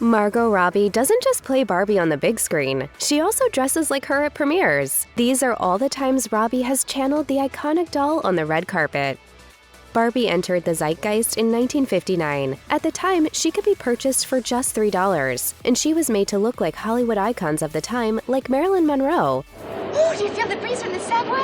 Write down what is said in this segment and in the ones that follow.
Margot Robbie doesn't just play Barbie on the big screen, she also dresses like her at premieres. These are all the times Robbie has channeled the iconic doll on the red carpet. Barbie entered the zeitgeist in 1959. At the time, she could be purchased for just $3, and she was made to look like Hollywood icons of the time, like Marilyn Monroe. Oh, do you feel the breeze from the subway?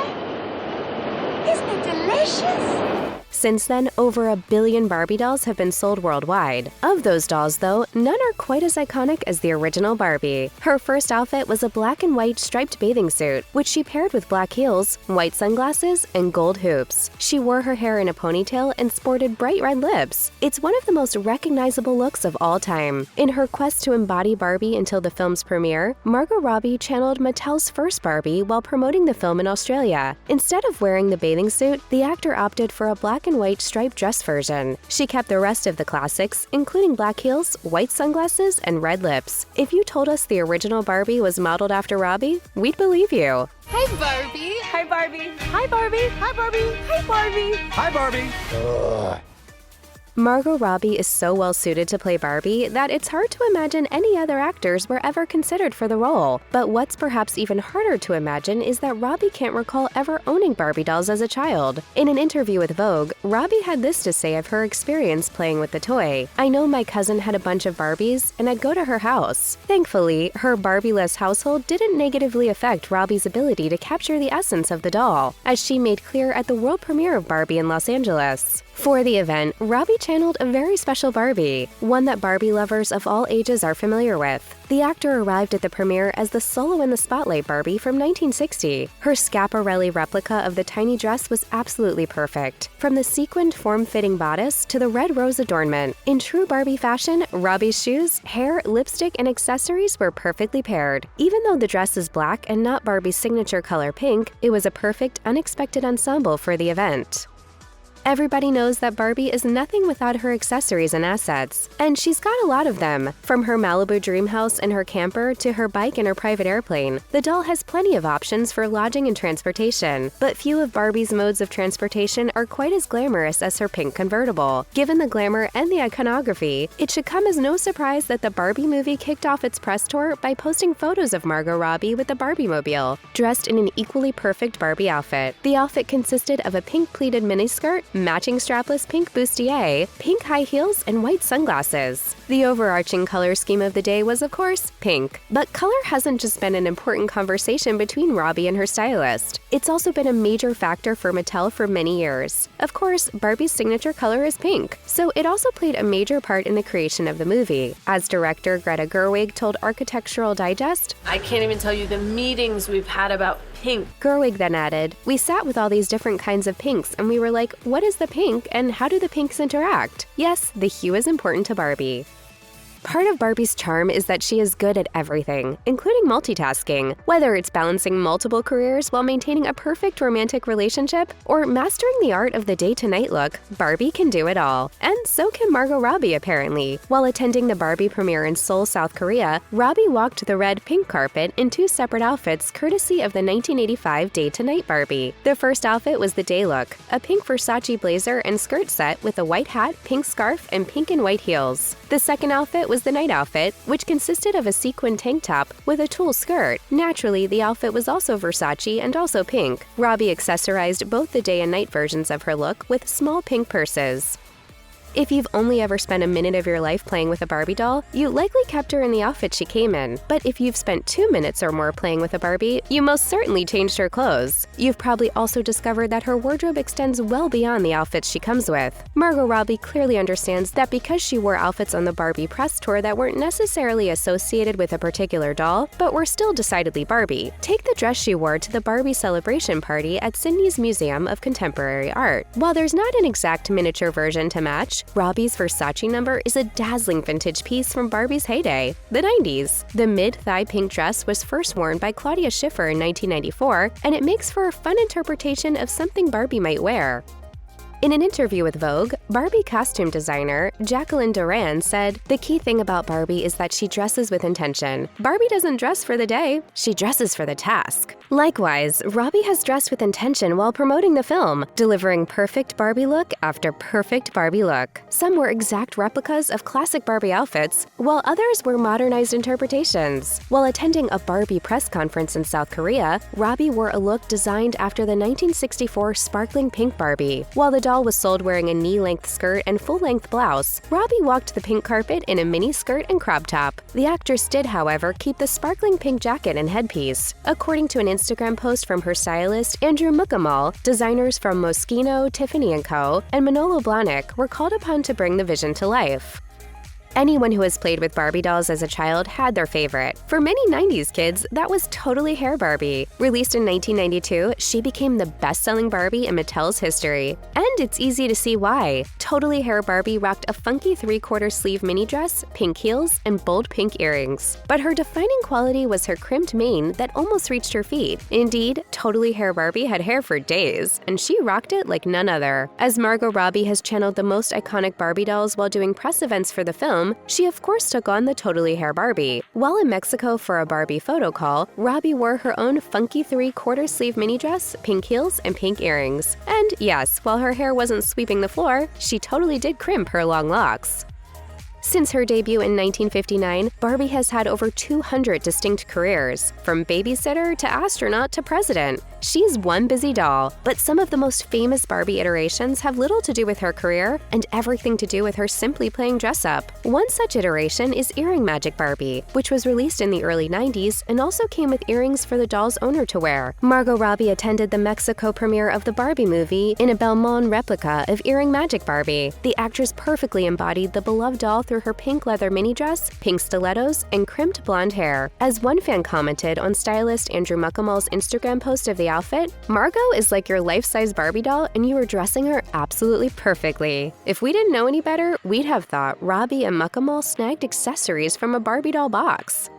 Isn't it delicious? Since then, over 1 billion Barbie dolls have been sold worldwide. Of those dolls, though, none are quite as iconic as the original Barbie. Her first outfit was a black and white striped bathing suit, which she paired with black heels, white sunglasses, and gold hoops. She wore her hair in a ponytail and sported bright red lips. It's one of the most recognizable looks of all time. In her quest to embody Barbie until the film's premiere, Margot Robbie channeled Mattel's first Barbie while promoting the film in Australia. Instead of wearing the bathing suit, the actor opted for a black and white striped dress version. She kept the rest of the classics, including black heels, white sunglasses, and red lips. If you told us the original Barbie was modeled after Robbie, we'd believe you. Hi, Barbie. Hi, Barbie. Hi, Barbie. Hi, Barbie. Hi, Barbie. Hi, Barbie. Ugh. Margot Robbie is so well suited to play Barbie that it's hard to imagine any other actors were ever considered for the role. But what's perhaps even harder to imagine is that Robbie can't recall ever owning Barbie dolls as a child. In an interview with Vogue, Robbie had this to say of her experience playing with the toy. "I know my cousin had a bunch of Barbies, and I'd go to her house. Thankfully, her Barbie-less household didn't negatively affect Robbie's ability to capture the essence of the doll, as she made clear at the world premiere of Barbie in Los Angeles." For the event, Robbie channeled a very special Barbie, one that Barbie lovers of all ages are familiar with. The actor arrived at the premiere as the Solo in the Spotlight Barbie from 1960. Her Schiaparelli replica of the tiny dress was absolutely perfect, from the sequined form-fitting bodice to the red rose adornment. In true Barbie fashion, Robbie's shoes, hair, lipstick, and accessories were perfectly paired. Even though the dress is black and not Barbie's signature color pink, it was a perfect, unexpected ensemble for the event. Everybody knows that Barbie is nothing without her accessories and assets, and she's got a lot of them. From her Malibu dream house and her camper to her bike and her private airplane, the doll has plenty of options for lodging and transportation, but few of Barbie's modes of transportation are quite as glamorous as her pink convertible. Given the glamour and the iconography, it should come as no surprise that the Barbie movie kicked off its press tour by posting photos of Margot Robbie with the Barbie-mobile, dressed in an equally perfect Barbie outfit. The outfit consisted of a pink pleated miniskirt, matching strapless pink bustier, pink high heels, and white sunglasses. The overarching color scheme of the day was, of course, pink. But color hasn't just been an important conversation between Robbie and her stylist. It's also been a major factor for Mattel for many years. Of course, Barbie's signature color is pink, so it also played a major part in the creation of the movie. As director Greta Gerwig told Architectural Digest, I can't even tell you the meetings we've had about pink. Gerwig then added, "We sat with all these different kinds of pinks and we were like, what is the pink and how do the pinks interact?" Yes, the hue is important to Barbie. Part of Barbie's charm is that she is good at everything, including multitasking. Whether it's balancing multiple careers while maintaining a perfect romantic relationship or mastering the art of the day-to-night look, Barbie can do it all. And so can Margot Robbie, apparently. While attending the Barbie premiere in Seoul, South Korea, Robbie walked the red-pink carpet in 2 separate outfits courtesy of the 1985 Day-to-Night Barbie. The first outfit was the day look, a pink Versace blazer and skirt set with a white hat, pink scarf, and pink and white heels. The second outfit was the night outfit, which consisted of a sequin tank top with a tulle skirt. Naturally, the outfit was also Versace and also pink. Robbie accessorized both the day and night versions of her look with small pink purses. If you've only ever spent a minute of your life playing with a Barbie doll, you likely kept her in the outfit she came in. But if you've spent 2 minutes or more playing with a Barbie, you most certainly changed her clothes. You've probably also discovered that her wardrobe extends well beyond the outfits she comes with. Margot Robbie clearly understands that because she wore outfits on the Barbie press tour that weren't necessarily associated with a particular doll, but were still decidedly Barbie. Take the dress she wore to the Barbie celebration party at Sydney's Museum of Contemporary Art. While there's not an exact miniature version to match, Robbie's Versace number is a dazzling vintage piece from Barbie's heyday, the 90s. The mid-thigh pink dress was first worn by Claudia Schiffer in 1994, and it makes for a fun interpretation of something Barbie might wear. In an interview with Vogue, Barbie costume designer Jacqueline Duran said, "The key thing about Barbie is that she dresses with intention. Barbie doesn't dress for the day, she dresses for the task." Likewise, Robbie has dressed with intention while promoting the film, delivering perfect Barbie look after perfect Barbie look. Some were exact replicas of classic Barbie outfits, while others were modernized interpretations. While attending a Barbie press conference in South Korea, Robbie wore a look designed after the 1964 sparkling pink Barbie. While the doll was sold wearing a knee-length skirt and full-length blouse, Robbie walked the pink carpet in a mini skirt and crop top. The actress did, however, keep the sparkling pink jacket and headpiece. According to an Instagram post from her stylist, Andrew Mukamal, designers from Moschino, Tiffany & Co., and Manolo Blahnik were called upon to bring the vision to life. Anyone who has played with Barbie dolls as a child had their favorite. For many 90s kids, that was Totally Hair Barbie. Released in 1992, she became the best-selling Barbie in Mattel's history. And it's easy to see why. Totally Hair Barbie rocked a funky three-quarter sleeve mini dress, pink heels, and bold pink earrings. But her defining quality was her crimped mane that almost reached her feet. Indeed, Totally Hair Barbie had hair for days, and she rocked it like none other. As Margot Robbie has channeled the most iconic Barbie dolls while doing press events for the film, she of course took on the Totally Hair Barbie. While in Mexico for a Barbie photo call, Robbie wore her own funky three-quarter sleeve mini dress, pink heels, and pink earrings. And yes, while her hair wasn't sweeping the floor, she totally did crimp her long locks. Since her debut in 1959, Barbie has had over 200 distinct careers, from babysitter to astronaut to president. She's one busy doll, but some of the most famous Barbie iterations have little to do with her career and everything to do with her simply playing dress-up. One such iteration is Earring Magic Barbie, which was released in the early 90s and also came with earrings for the doll's owner to wear. Margot Robbie attended the Mexico premiere of the Barbie movie in a Belmont replica of Earring Magic Barbie. The actress perfectly embodied the beloved doll through her pink leather mini dress, pink stilettos, and crimped blonde hair. As one fan commented on stylist Andrew Mukamal's Instagram post of the outfit, "Margot is like your life-size Barbie doll and you are dressing her absolutely perfectly." If we didn't know any better, we'd have thought Robbie and Mukamal snagged accessories from a Barbie doll box.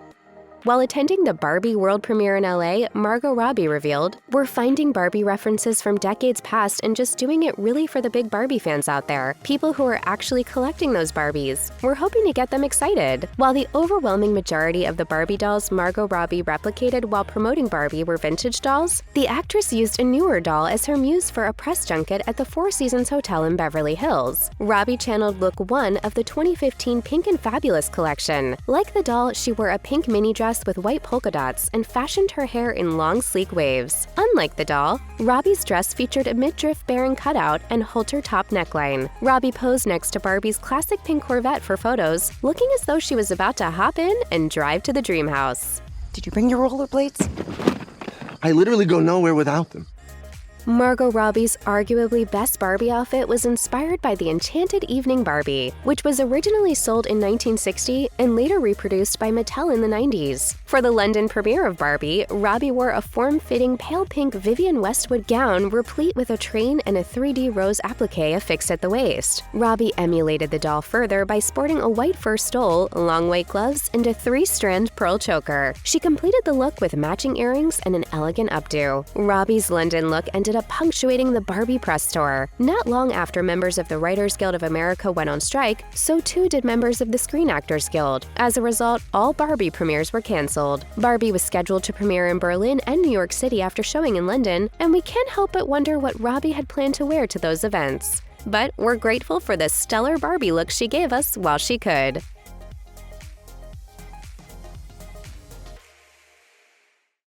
While attending the Barbie world premiere in LA, Margot Robbie revealed, "We're finding Barbie references from decades past and just doing it really for the big Barbie fans out there, people who are actually collecting those Barbies. We're hoping to get them excited." While the overwhelming majority of the Barbie dolls Margot Robbie replicated while promoting Barbie were vintage dolls, the actress used a newer doll as her muse for a press junket at the Four Seasons Hotel in Beverly Hills. Robbie channeled look 1 of the 2015 Pink and Fabulous collection. Like the doll, she wore a pink mini dress with white polka dots and fashioned her hair in long, sleek waves. Unlike the doll, Robbie's dress featured a midriff bearing cutout and halter top neckline. Robbie posed next to Barbie's classic pink Corvette for photos, looking as though she was about to hop in and drive to the dream house. Did you bring your rollerblades? I literally go nowhere without them. Margot Robbie's arguably best Barbie outfit was inspired by the Enchanted Evening Barbie, which was originally sold in 1960 and later reproduced by Mattel in the 90s. For the London premiere of Barbie, Robbie wore a form-fitting pale pink Vivienne Westwood gown replete with a train and a 3D rose applique affixed at the waist. Robbie emulated the doll further by sporting a white fur stole, long white gloves, and a 3-strand pearl choker. She completed the look with matching earrings and an elegant updo. Robbie's London look ended up punctuating the Barbie press tour. Not long after members of the Writers Guild of America went on strike, so too did members of the Screen Actors Guild. As a result, all Barbie premieres were canceled. Barbie was scheduled to premiere in Berlin and New York City after showing in London, and we can't help but wonder what Robbie had planned to wear to those events. But we're grateful for the stellar Barbie look she gave us while she could.